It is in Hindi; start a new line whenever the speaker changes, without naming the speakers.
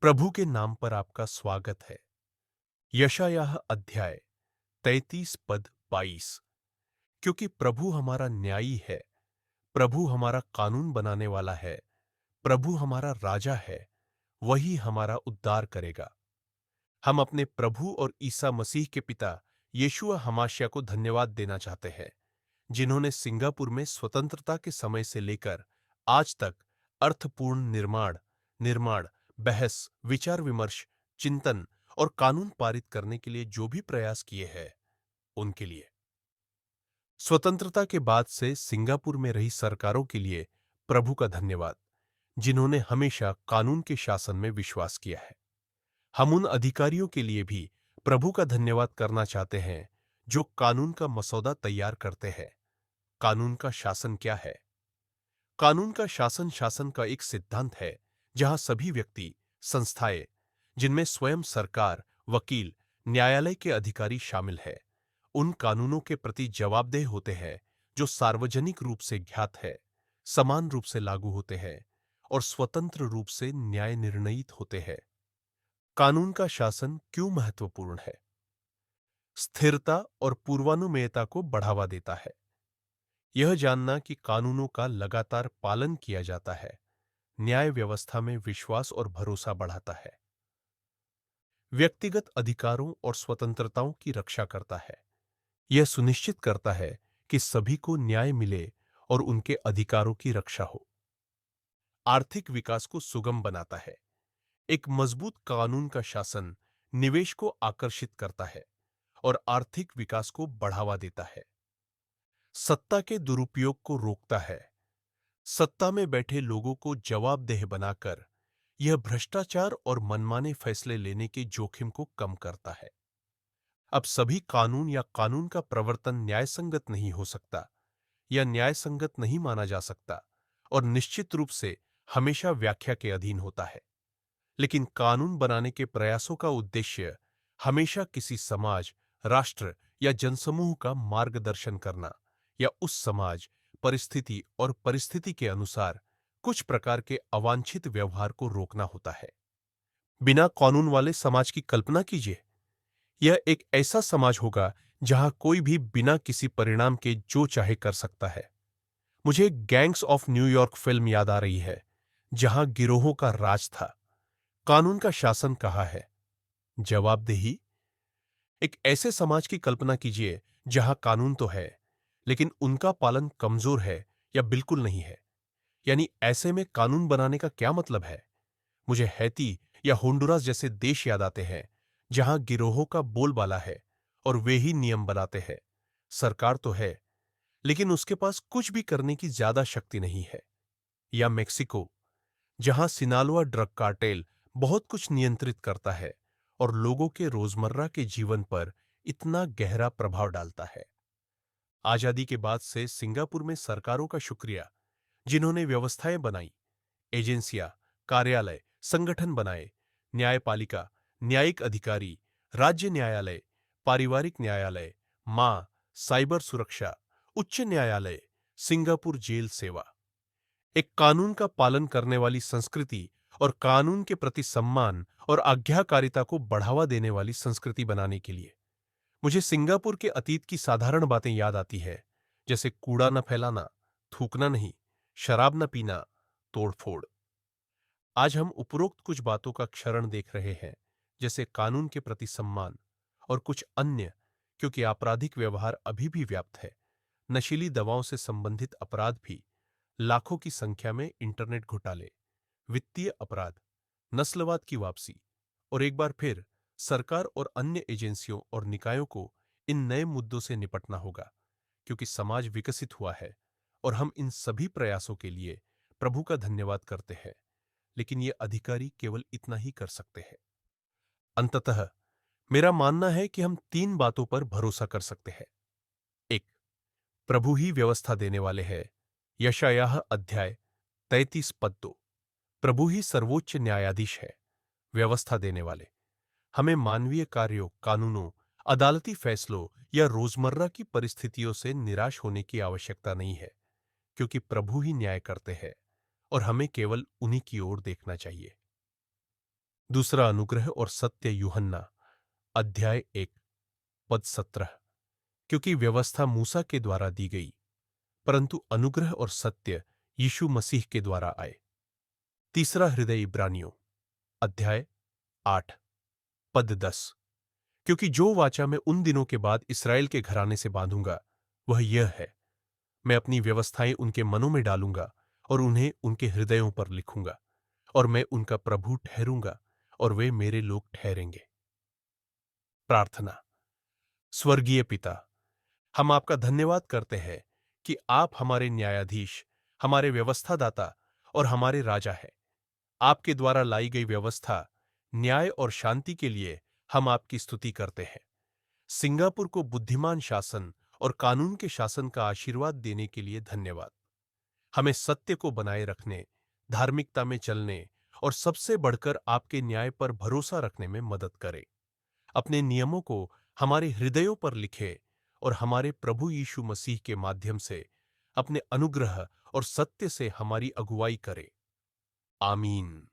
प्रभु के नाम पर आपका स्वागत है। यशायाह अध्याय 33 पद 22। क्योंकि प्रभु हमारा न्यायी है, प्रभु हमारा कानून बनाने वाला है, प्रभु हमारा राजा है, वही हमारा उद्धार करेगा। हम अपने प्रभु और ईसा मसीह के पिता यीशुआ हमाशया को धन्यवाद देना चाहते हैं, जिन्होंने सिंगापुर में स्वतंत्रता के समय से लेकर आज तक अर्थपूर्ण निर्माण निर्माण बहस, विचार विमर्श, चिंतन और कानून पारित करने के लिए जो भी प्रयास किए हैं, उनके लिए। स्वतंत्रता के बाद से सिंगापुर में रही सरकारों के लिए प्रभु का धन्यवाद, जिन्होंने हमेशा कानून के शासन में विश्वास किया है। हम उन अधिकारियों के लिए भी प्रभु का धन्यवाद करना चाहते हैं जो कानून का मसौदा तैयार करते हैं। कानून का शासन क्या है? कानून का शासन शासन का एक सिद्धांत है जहां सभी व्यक्ति, संस्थाएं, जिनमें स्वयं सरकार, वकील, न्यायालय के अधिकारी शामिल है, उन कानूनों के प्रति जवाबदेह होते हैं जो सार्वजनिक रूप से ज्ञात है, समान रूप से लागू होते हैं और स्वतंत्र रूप से न्याय निर्णयित होते हैं। कानून का शासन क्यों महत्वपूर्ण है? स्थिरता और पूर्वानुमेयता को बढ़ावा देता है। यह जानना कि कानूनों का लगातार पालन किया जाता है न्याय व्यवस्था में विश्वास और भरोसा बढ़ाता है। व्यक्तिगत अधिकारों और स्वतंत्रताओं की रक्षा करता है। यह सुनिश्चित करता है कि सभी को न्याय मिले और उनके अधिकारों की रक्षा हो। आर्थिक विकास को सुगम बनाता है। एक मजबूत कानून का शासन निवेश को आकर्षित करता है और आर्थिक विकास को बढ़ावा देता है। सत्ता के दुरुपयोग को रोकता है। सत्ता में बैठे लोगों को जवाबदेह बनाकर यह भ्रष्टाचार और मनमाने फैसले लेने के जोखिम को कम करता है। अब सभी कानून या कानून का प्रवर्तन न्यायसंगत नहीं हो सकता या न्यायसंगत नहीं माना जा सकता और निश्चित रूप से हमेशा व्याख्या के अधीन होता है। लेकिन कानून बनाने के प्रयासों का उद्देश्य हमेशा किसी समाज, राष्ट्र या जनसमूह का मार्गदर्शन करना या उस समाज, परिस्थिति और परिस्थिति के अनुसार कुछ प्रकार के अवांछित व्यवहार को रोकना होता है। बिना कानून वाले समाज की कल्पना कीजिए। यह एक ऐसा समाज होगा जहां कोई भी बिना किसी परिणाम के जो चाहे कर सकता है। मुझे गैंग्स ऑफ न्यूयॉर्क फिल्म याद आ रही है, जहां गिरोहों का राज था। कानून का शासन कहाँ है? जवाबदेही। एक ऐसे समाज की कल्पना कीजिए जहां कानून तो है, लेकिन उनका पालन कमजोर है या बिल्कुल नहीं है। यानी ऐसे में कानून बनाने का क्या मतलब है? मुझे हैती या होंडुरास जैसे देश याद आते हैं, जहां गिरोहों का बोलबाला है और वे ही नियम बनाते हैं। सरकार तो है, लेकिन उसके पास कुछ भी करने की ज्यादा शक्ति नहीं है। या मेक्सिको, जहां सिनालोआ ड्रग कार्टेल बहुत कुछ नियंत्रित करता है और लोगों के रोजमर्रा के जीवन पर इतना गहरा प्रभाव डालता है। आजादी के बाद से सिंगापुर में सरकारों का शुक्रिया, जिन्होंने व्यवस्थाएं बनाई, एजेंसियां, कार्यालय, संगठन बनाए, न्यायपालिका, न्यायिक अधिकारी, राज्य न्यायालय, पारिवारिक न्यायालय, मां, साइबर सुरक्षा, उच्च न्यायालय, सिंगापुर जेल सेवा। एक कानून का पालन करने वाली संस्कृति और कानून के प्रति सम्मान और आज्ञाकारिता को बढ़ावा देने वाली संस्कृति बनाने के लिए मुझे सिंगापुर के अतीत की साधारण बातें याद आती है, जैसे कूड़ा न फैलाना, थूकना नहीं, शराब न पीना, तोड़फोड़। आज हम उपरोक्त कुछ बातों का क्षरण देख रहे हैं, जैसे कानून के प्रति सम्मान और कुछ अन्य, क्योंकि आपराधिक व्यवहार अभी भी व्याप्त है। नशीली दवाओं से संबंधित अपराध भी, लाखों की संख्या में इंटरनेट घोटाले, वित्तीय अपराध, नस्लवाद की वापसी और एक बार फिर सरकार और अन्य एजेंसियों और निकायों को इन नए मुद्दों से निपटना होगा, क्योंकि समाज विकसित हुआ है और हम इन सभी प्रयासों के लिए प्रभु का धन्यवाद करते हैं। लेकिन ये अधिकारी केवल इतना ही कर सकते हैं। अंततः मेरा मानना है कि हम तीन बातों पर भरोसा कर सकते हैं। एक, प्रभु ही व्यवस्था देने वाले हैं। यशायाह अध्याय 33 पद 2। प्रभु ही सर्वोच्च न्यायाधीश है, व्यवस्था देने वाले। हमें मानवीय कार्यों, कानूनों, अदालती फैसलों या रोजमर्रा की परिस्थितियों से निराश होने की आवश्यकता नहीं है, क्योंकि प्रभु ही न्याय करते हैं और हमें केवल उन्हीं की ओर देखना चाहिए। दूसरा अनुग्रह और सत्य यूहन्ना अध्याय 1 पद 17। क्योंकि व्यवस्था मूसा के द्वारा दी गई, परंतु अनुग्रह और सत्य यीशु मसीह के द्वारा आए। तीसरा हृदय इब्रानियों अध्याय 8 पद 10। क्योंकि जो वाचा मैं उन दिनों के बाद इसराइल के घराने से बांधूंगा वह यह है, मैं अपनी व्यवस्थाएं उनके मनों में डालूंगा और उन्हें उनके हृदयों पर लिखूंगा, और मैं उनका प्रभु ठहरूंगा और वे मेरे लोग ठहरेंगे। प्रार्थना। स्वर्गीय पिता, हम आपका धन्यवाद करते हैं कि आप हमारे न्यायाधीश, हमारे व्यवस्थादाता और हमारे राजा हैं। आपके द्वारा लाई गई व्यवस्था, न्याय और शांति के लिए हम आपकी स्तुति करते हैं। सिंगापुर को बुद्धिमान शासन और कानून के शासन का आशीर्वाद देने के लिए धन्यवाद। हमें सत्य को बनाए रखने, धार्मिकता में चलने और सबसे बढ़कर आपके न्याय पर भरोसा रखने में मदद करें। अपने नियमों को हमारे हृदयों पर लिखे और हमारे प्रभु यीशु मसीह के माध्यम से अपने अनुग्रह और सत्य से हमारी अगुवाई करें। आमीन।